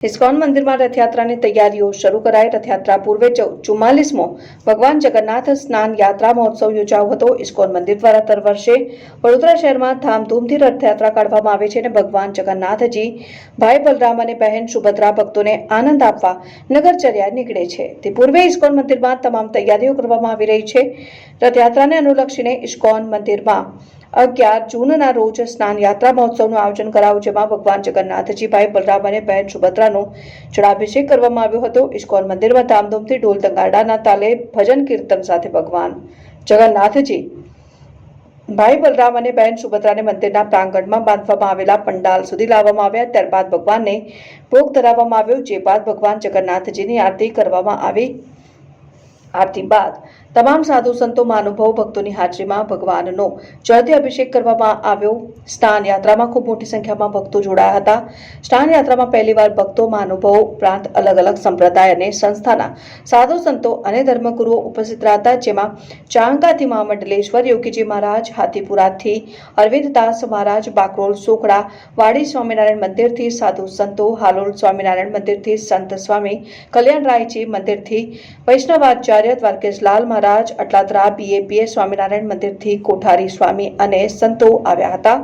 ISKCON મંદિરમાં રથયાત્રાની તૈયારીઓ શરૂ કરાઈ। રથયાત્રા પૂર્વે 44મો ભગવાન જગન્નાથ સ્નાન યાત્રા મહોત્સવ યોજાયો હતો। ઇસ્કોન મંદિર દ્વારા દર વર્ષે વડોદરા શહેરમાં ધામધૂમથી રથયાત્રા કાઢવામાં આવે છે અને ભગવાન જગન્નાથજી ભાઈ બલરામ અને બહેન સુભદ્રા ભક્તોને આનંદ આપવા નગરચર્યા નીકળે છે। તે પૂર્વે ઇસ્કોન મંદિરમાં તમામ તૈયારીઓ કરવામાં આવી રહી છે। રથયાત્રાને અનુલક્ષીને ઇસ્કોન મંદિરમાં 11 જૂનના રોજ સ્નાન યાત્રા મહોત્સવનું આયોજન કરાયું, જેમાં ભગવાન જગન્નાથજી ભાઈ બલરામ અને બહેન સુભદ્રાનો જળાભિષેક કરવામાં આવ્યો હતો। ઇસ્કોન મંદિરમાં ધામધૂમથી ઢોલ તગાડાના તાલે ભજન કીર્તન સાથે ભગવાન જગન્નાથજી ભાઈ બલરામ અને બહેન સુભદ્રાને મંદિરના પ્રાંગણમાં બાંધવામાં આવેલા પંડાલ સુધી લાવવામાં આવ્યા। ત્યારબાદ ભગવાનને ભોગ ધરાવવામાં આવ્યો, જે બાદ ભગવાન જગન્નાથજીની આરતી કરવામાં આવી। આરતી બાદ તમામ સાધુ સંતો મહાનુભાવો ભક્તોની હાજરીમાં ભગવાનનો જળથી અભિષેક કરવામાં આવ્યો। સ્નાન યાત્રામાં ખૂબ મોટી સંખ્યામાં ભક્તો જોડાયા હતા। સ્નાન યાત્રામાં પહેલીવાર ભક્તો મહાનુભાવો ઉપરાંત અલગ અલગ સંપ્રદાય અને સંસ્થાના સાધુ સંતો અને ધર્મગુરુઓ ઉપસ્થિત રહ્યા હતા, જેમાં ચાંગાથી મહામંડલેશ્વર યોગીજી મહારાજ, હાથીપુરાથી અરવિંદદાસ મહારાજ, બાકરોલ સોકડા વાડી સ્વામિનારાયણ મંદિરથી સાધુ સંતો, હાલોલ સ્વામિનારાયણ મંદિરથી સંત સ્વામી કલ્યાણરાયજી મંદિરથી વૈષ્ણવાચાર્ય દ્વારકેશલાલ મહારાજ, અટલાદરા BAPS સ્વામિનારાયણ મંદિરથી કોઠારી સ્વામી અને સંતો આવ્યા હતા।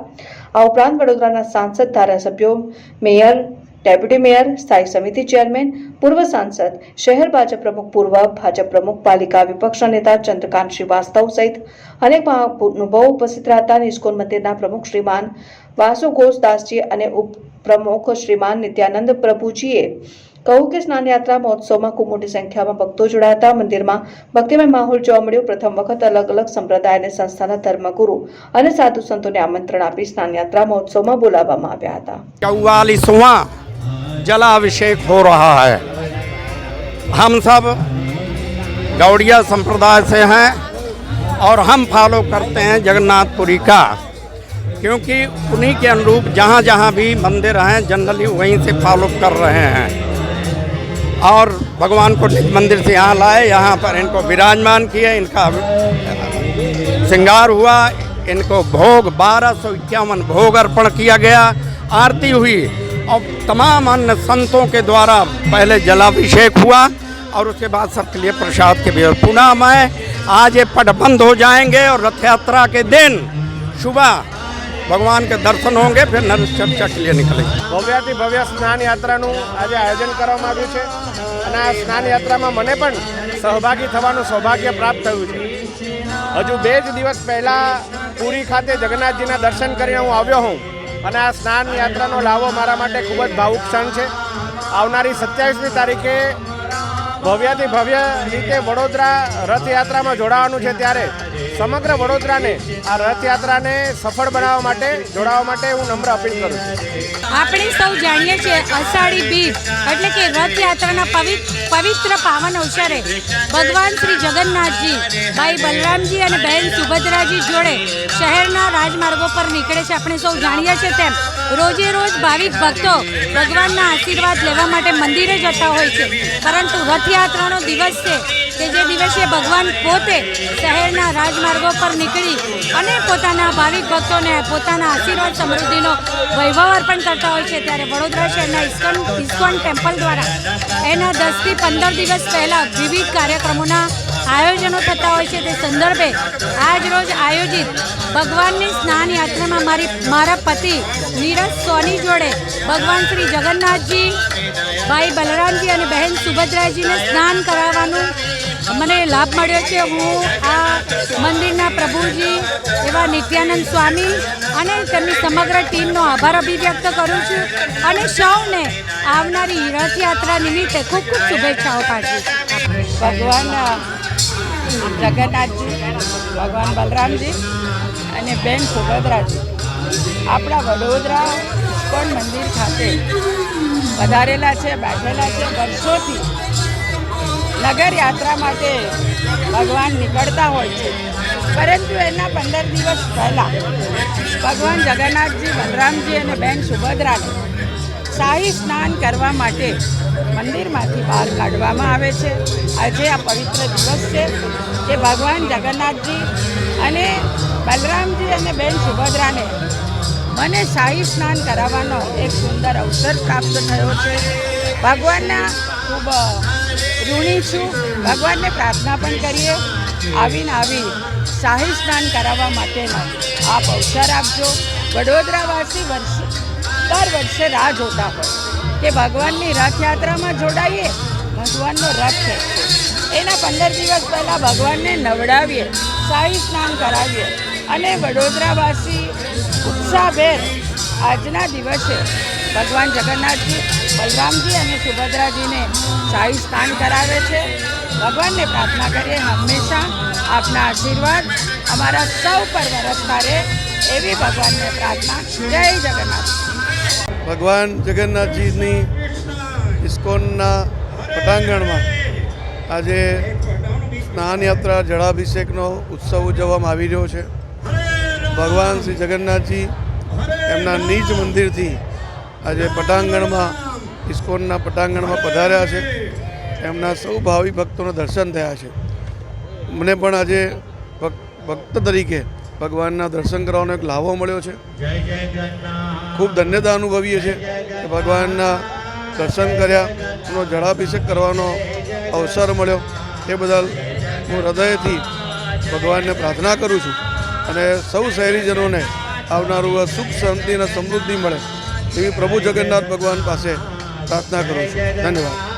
આ ઉપરાંત વડોદરાના સાંસદ, ધારાસભ્યો, મેયર, ડેપ્યુટી મેયર, સ્થાયી સમિતિ ચેરમેન, પૂર્વ સાંસદ, શહેર ભાજપ પ્રમુખ, પૂર્વ ભાજપ પ્રમુખ, પાલિકા વિપક્ષના નેતા ચંદ્રકાંત શ્રીવાસ્તવ સહિત અનેક મહાનુભાવો ઉપસ્થિત રહ્યા હતા। ઇસ્કોન મંદિરના પ્રમુખ શ્રીમાન વાસુ ઘોષદાસજી અને ઉપપ્રમુખ શ્રીમાન નિત્યાનંદ પ્રભુજીએ કહ્યું કે સ્નાન યાત્રા મહોત્સવમાં ખૂબ મોટી સંખ્યામાં ભક્તો જોડાયા હતા। મંદિરમાં ભક્તિમય માહોલ જોવા મળ્યો। પ્રથમ વખત અલગ અલગ સંપ્રદાય અને સંસ્થાના ધર્મગુરુ અને સાધુ સંતોને આમંત્રણ આપી સ્નાન યાત્રા મહોત્સવમાં બોલાવવામાં આવ્યા હતા। 44वां जलाभिषेक हो रहा है। हम सब गौड़िया संप्रदाय से हैं और हम फॉलो करते हैं जगन्नाथपुरी का, क्योंकि उन्हीं के अनुरूप जहाँ जहाँ भी मंदिर हैं जनरली वहीं से फॉलो कर रहे हैं और भगवान को निज मंदिर से यहाँ लाए, यहाँ पर इनको विराजमान किए, इनका श्रृंगार हुआ, इनको भोग 1251 भोग अर्पण किया गया, आरती हुई और तमाम अन्य संतों के द्वारा पहले जलाभिषेक हुआ और उसके बाद सबके लिए प्रसाद के भी। पुनः मैं आज ये पट बंद हो जाएंगे और रथ यात्रा के दिन सुबह भगवान के दर्शन होंगे, फिर नर चर्चा के लिए निकलेंगे। भव्याति भव्य स्नान यात्राનું આજે આયોજન કરવામાં આવ્યું છે અને આ સ્નાન યાત્રામાં મને પણ સહભાગી થવાનું સૌભાગ્ય પ્રાપ્ત થયું છે। હજુ 2 જ દિવસ પહેલાં પુરી ખાતે જગન્નાથજીના દર્શન કરીને હું આવ્યો હું અને આ સ્નાન યાત્રાનો લાવો મારા માટે ખૂબ જ ભાવુક ક્ષણ છે। આવનારી 27મી તારીખે ભવ્યાથી ભવ્ય રીતે વડોદરા રથયાત્રામાં જોડાવાનું છે, ત્યારે સમગ્ર વડોદરાને આ રથયાત્રાને સફળ બનાવવા માટે જોડાવા માટે હું નમ્ર અપીલ કરું છું। આપણે સૌ જાણીએ છીએ અષાઢી બીજ એટલે કે રથયાત્રાના પવિત્ર પાવન અવસરે ભગવાન શ્રી જગન્નાથજી ભાઈ બલરામજી અને બહેન સુભદ્રાજી જોડે શહેરના રાજમાર્ગો પર નીકળે છે। આપણે સૌ જાણીએ છીએ તેમ રોજે રોજ ભાવિક ભક્તો ભગવાનના આશીર્વાદ લેવા માટે મંદિરે જતા હોય છે, પરંતુ રથયાત્રાનો દિવસ છે કે જે દિવસે ભગવાન પોતે શહેરના રાજમાર્ગો પર નીકળી અને પોતાના ભાવિક ભક્તોને પોતાના આશીર્વાદ સમૃદ્ધિનો વૈભવ અર્પણ કરતા હોય છે। ત્યારે વડોદરા શહેરના ઇસ્કોન ટેમ્પલ દ્વારા એના 10 થી 15 દિવસ પહેલાં વિવિધ કાર્યક્રમોના આયોજનો થતા હોય છે। તે સંદર્ભે આજ રોજ આયોજિત ભગવાનની સ્નાન યાત્રામાં મારા પતિ નીરજ સોની જોડે ભગવાન શ્રી જગન્નાથજી ભાઈ બલરામજી અને બહેન સુભદ્રાજીને સ્નાન કરાવવાનું મને લાભ મળ્યો છે। હું આ મંદિરના પ્રભુજી એવા નિત્યાનંદ સ્વામી અને તેમની સમગ્ર ટીમનો આભાર અભિવ્યક્ત કરું છું અને સૌને આવનારી રથયાત્રા નિમિત્તે ખૂબ ખૂબ શુભેચ્છાઓ પાઠવું છું। ભગવાન જગન્નાથજી, ભગવાન બલરામજી અને બેન સુભદ્રાજી આપણા વડોદરા ઇસ્કોન મંદિર ખાતે વધારેલા છે, બેઠેલા છે। વર્ષોથી નગર યાત્રા માટે ભગવાન નીકળતા હોય છે, પરંતુ એના 15 દિવસ પહેલાં ભગવાન જગન્નાથજી, બલરામજી અને બેન સુભદ્રાને શાહી સ્નાન કરવા માટે મંદિરમાંથી બહાર કાઢવામાં આવે છે। આજે આ પવિત્ર દિવસ છે કે ભગવાન જગન્નાથજી અને બલરામજી અને બેન સુભદ્રાને મને શાહી સ્નાન કરાવવાનો એક સુંદર અવસર પ્રાપ્ત થયો છે। ભગવાનના ખૂબ ઋણી છું. ભગવાનને પ્રાર્થના પણ કરીએ આવી શાહી સ્નાન કરાવવા માટેનો આપ અવસર આપજો. વડોદરાવાસી દર વર્ષે રાહ જોતા હોય કે ભગવાનની રથયાત્રામાં જોડાઈએ. ભગવાનનો રથ છે, એના 15 દિવસ પહેલાં ભગવાનને નવડાવીએ, શાહી સ્નાન કરાવીએ અને વડોદરાવાસી ઉત્સાહભેર આજના દિવસે ભગવાન જગન્નાથજી, બલરામજી અને સુભદ્રાજીને શાહી સ્નાન કરાવે છે. ભગવાનને પ્રાર્થના કરીએ હંમેશા આપના આશીર્વાદ અમારા સૌ પર વરસતા રહે એવી ભગવાનને પ્રાર્થના. જય જગન્નાથ. ભગવાન જગન્નાથજીની ઇસ્કોનના પટાંગણમાં આજે સ્નાનયાત્રા જળાભિષેકનો ઉત્સવ ઉજવવામાં આવી રહ્યો છે. ભગવાન શ્રી જગન્નાથજી એમના નિજ મંદિરથી આજે પટાંગણમાં, ઇસ્કોનના પટાંગણમાં પધાર્યા છે. એમના સૌ ભાવિ ભક્તોના દર્શન થયા છે. મને પણ આજે ભક્ત તરીકે ભગવાનના દર્શન કરવાનો એક લાવો મળ્યો છે. ખૂબ ધન્યતા અનુભવીએ છીએ કે ભગવાનના દર્શન કર્યા, એનો જળાભિષેક કરવાનો અવસર મળ્યો. એ બદલ હું હૃદયથી ભગવાનને પ્રાર્થના કરું છું અને સૌ શહેરીજનોને આવનારું સુખ, શાંતિ અને સમૃદ્ધિ મળે એવી પ્રભુ જગન્નાથ ભગવાન પાસે પ્રાર્થના કરું છું. ધન્યવાદ.